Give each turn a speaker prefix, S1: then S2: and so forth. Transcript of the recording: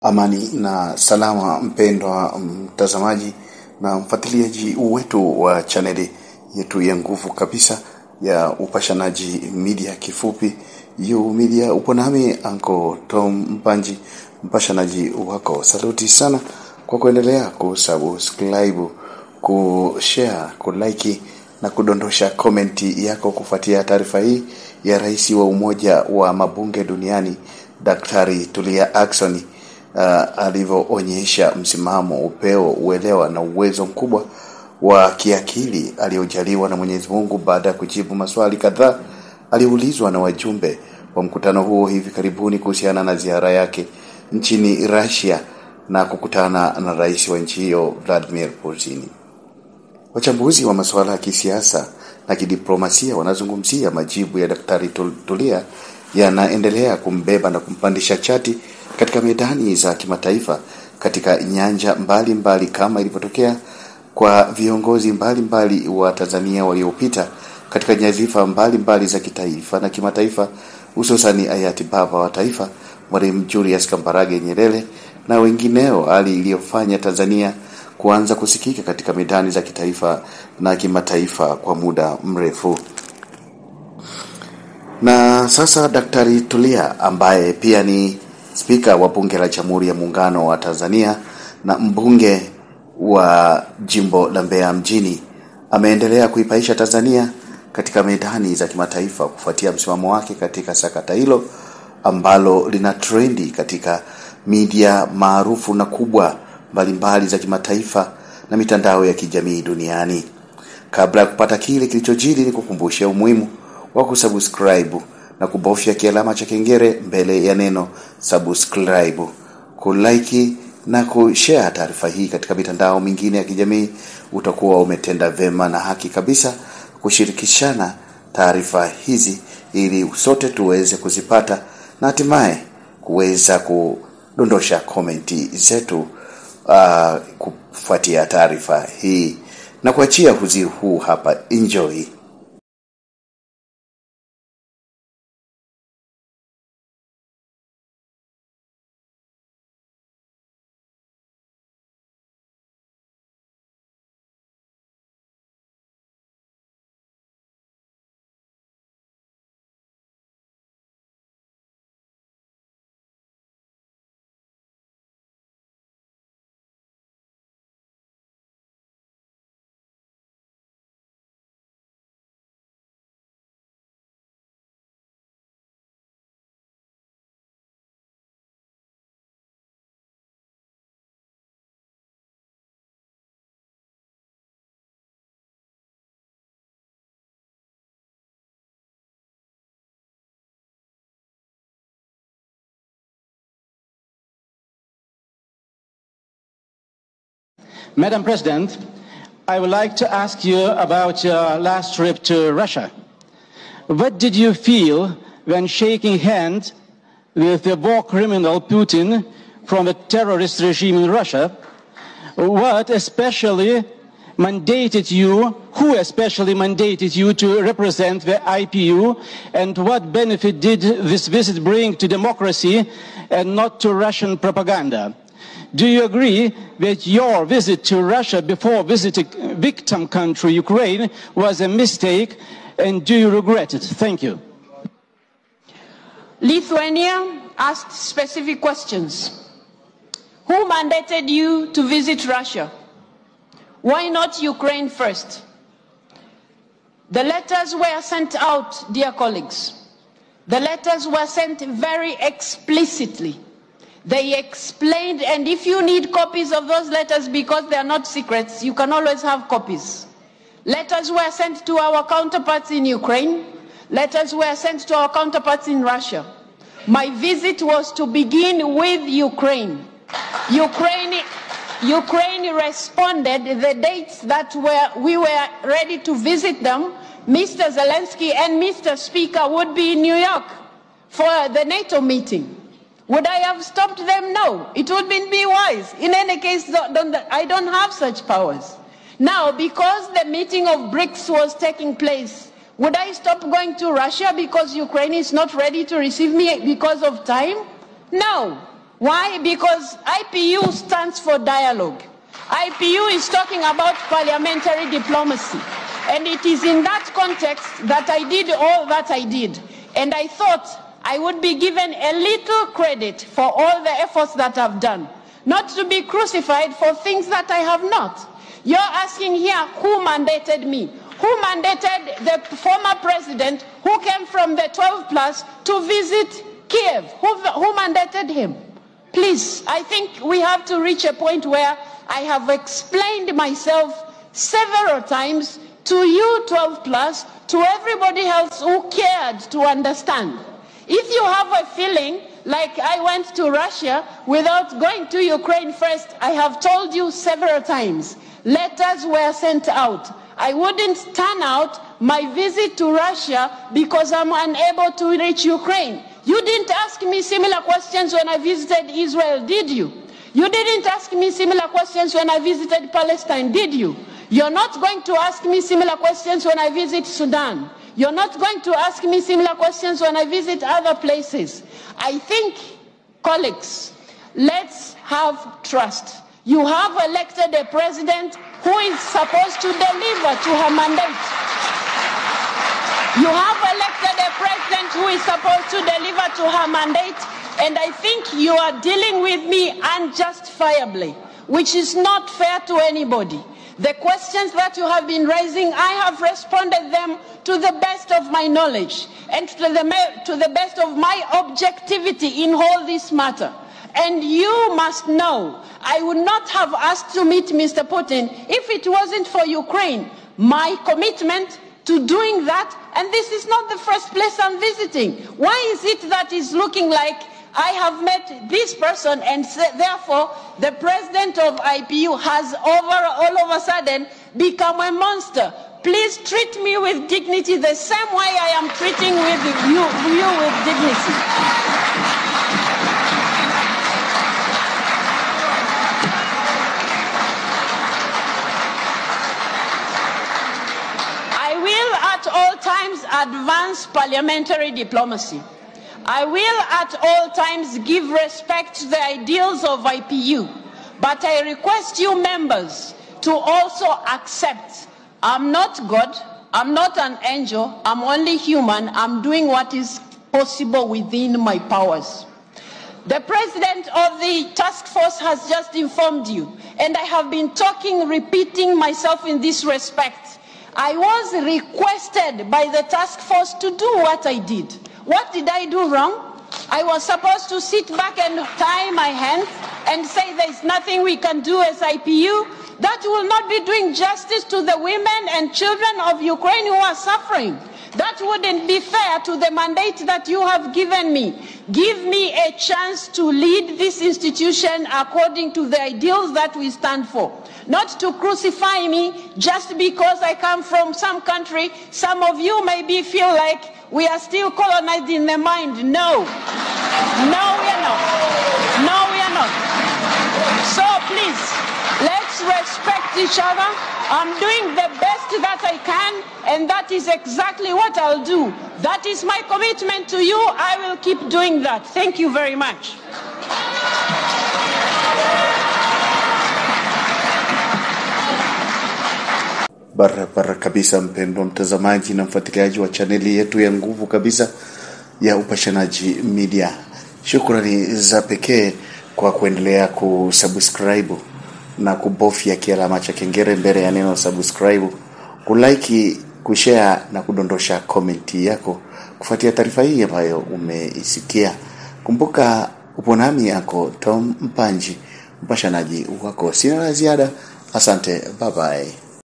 S1: Amani na salama mpendwa mtazamaji na mfuatiliaji wetu wa chaneli yetu ya nguvu kabisa ya upashanaji media, kifupi media. Upo nami Uncle Tom Mpanji, mpashanaji wako. Saluti sana kwa kuendelea kusubscribe, kushare, kulike na kudondosha komenti yako kufuatia taarifa hii ya rais wa Umoja wa Mabunge Duniani Dkt.Tulia alivyoonyesha msimamo, upeo, uelewa na uwezo mkubwa wa kiakili aliojaliwa na Mwenyezi Mungu baada ya kujibu maswali kadhaa aliulizwa na wajumbe wa mkutano huo hivi karibuni kuhusiana na ziara yake nchini Russia na kukutana na rais wa nchi hiyo Vladimir Putin. Wachambuzi wa masuala ya kisiasa na kidiplomasia wanazungumzia majibu ya Daktari Tulia yanaendelea kumbeba na kumpandisha chati katika medani za kimataifa katika nyanja mbalimbali kama ilivyotokea kwa viongozi mbalimbali wa Tanzania waliopita katika nyadhifa mbalimbali za kitaifa na kimataifa, hususan hayati baba wa taifa Mwalimu Julius Kambarage Nyerere na wengineo, hali iliyofanya Tanzania kuanza kusikika katika medani za kitaifa na kimataifa kwa muda mrefu. Na sasa Daktari Tulia, ambaye pia ni spika wa bunge la Jamhuri ya Muungano wa Tanzania na mbunge wa jimbo la Mbeya mjini, ameendelea kuipaisha Tanzania katika medani za kimataifa kufuatia msimamo wake katika sakata hilo ambalo lina trendi katika media maarufu na kubwa mbalimbali za kimataifa na mitandao ya kijamii duniani. Kabla ya kupata kile kilichojiri, ni kukumbusha umuhimu wa kusubscribe na kubofya kialama cha kengele mbele ya neno subscribe, kulike na kushare taarifa hii katika mitandao mingine ya kijamii. Utakuwa umetenda vema na haki kabisa kushirikishana taarifa hizi ili sote tuweze kuzipata na hatimaye kuweza kudondosha komenti zetu kufuatia taarifa hii na kuachia huzi huu hapa. Enjoy.
S2: Madam President, I would like to ask you about your last trip to Russia. What did you feel when shaking hands with the war criminal Putin from the terrorist regime in Russia? What especially mandated you, who especially mandated you to represent the IPU, and what benefit did this visit bring to democracy and not to Russian propaganda? Do you agree that your visit to Russia before visiting victim country Ukraine was a mistake, and do you regret it? Thank you.
S3: Lithuania asked specific questions. Who mandated you to visit Russia? Why not Ukraine first? The letters were sent out, dear colleagues. The letters were sent very explicitly. They explained, and if you need copies of those letters because they are not secrets, you can always have copies. Letters were sent to our counterparts in Ukraine. Letters were sent to our counterparts in Russia. My visit was to begin with Ukraine. Ukraine responded the dates that we were ready to visit them. Mr. Zelensky and Mr. Speaker would be in New York for the NATO meeting. Would I have stopped them? No. It wouldn't be wise. In any case, I don't have such powers. Now, because the meeting of BRICS was taking place, would I stop going to Russia because Ukraine is not ready to receive me because of time? No. Why? Because IPU stands for dialogue. IPU is talking about parliamentary diplomacy. And it is in that context that I did all that I did. And I thought I would be given a little credit for all the efforts that I've done, not to be crucified for things that I have not. You're asking here who mandated me. Who mandated the former president who came from the 12 plus to visit Kiev? Who mandated him? Please, I think we have to reach a point where I have explained myself several times to you 12 plus, to everybody else who cared to understand. If you have a feeling like I went to Russia without going to Ukraine first, I have told you several times, letters were sent out. I wouldn't turn out my visit to Russia because I'm unable to reach Ukraine. You didn't ask me similar questions when I visited Israel, did you? You didn't ask me similar questions when I visited Palestine, did you? You're not going to ask me similar questions when I visit Sudan. You're not going to ask me similar questions when I visit other places. I think, colleagues, let's have trust. You have elected a president who is supposed to deliver to her mandate. You have elected a president who is supposed to deliver to her mandate, and I think you are dealing with me unjustifiably, which is not fair to anybody. The questions that you have been raising, I have responded them to the best of my knowledge and to the best of my objectivity in all this matter. And you must know, I would not have asked to meet Mr. Putin if it wasn't for Ukraine. My commitment to doing that, and this is not the first place I'm visiting. Why is it that it's looking like I have met this person and therefore the president of IPU has all of a sudden become a monster? Please treat me with dignity the same way I am treating you with dignity. I will at all times advance parliamentary diplomacy. I will at all times give respect to the ideals of IPU, but I request you members to also accept I'm not God, I'm not an angel, I'm only human, I'm doing what is possible within my powers. The president of the task force has just informed you, and I have been repeating myself in this respect. I was requested by the task force to do what I did. What did I do wrong? I was supposed to sit back and tie my hands and say there's nothing we can do as IPU. That will not be doing justice to the women and children of Ukraine who are suffering. That wouldn't be fair to the mandate that you have given me. Give me a chance to lead this institution according to the ideals that we stand for. Not to crucify me just because I come from some country. Some of you maybe feel like we are still colonized in the mind. No. No, we are not. No, we are not. So please, let's respect each other. I'm doing the best that I can, and that is exactly what I'll do. That is my commitment to you. I will keep doing that. Thank you very much.
S1: Barabara kabisa, mpendwa mtazamaji na mfuatiliaji wa chaneli yetu ya nguvu kabisa ya Upashanaji Media. Shukrani za pekee kwa kuendelea kusubscribe na kubofya kialama cha kengele mbele ya neno subscribe, kulike, kushare na kudondosha komenti yako kufuatia taarifa hii ambayo umeisikia. Kumbuka upo nami yako Tom Mpanji, mpashanaji wako. Sina la ziada. Asante, bye bye.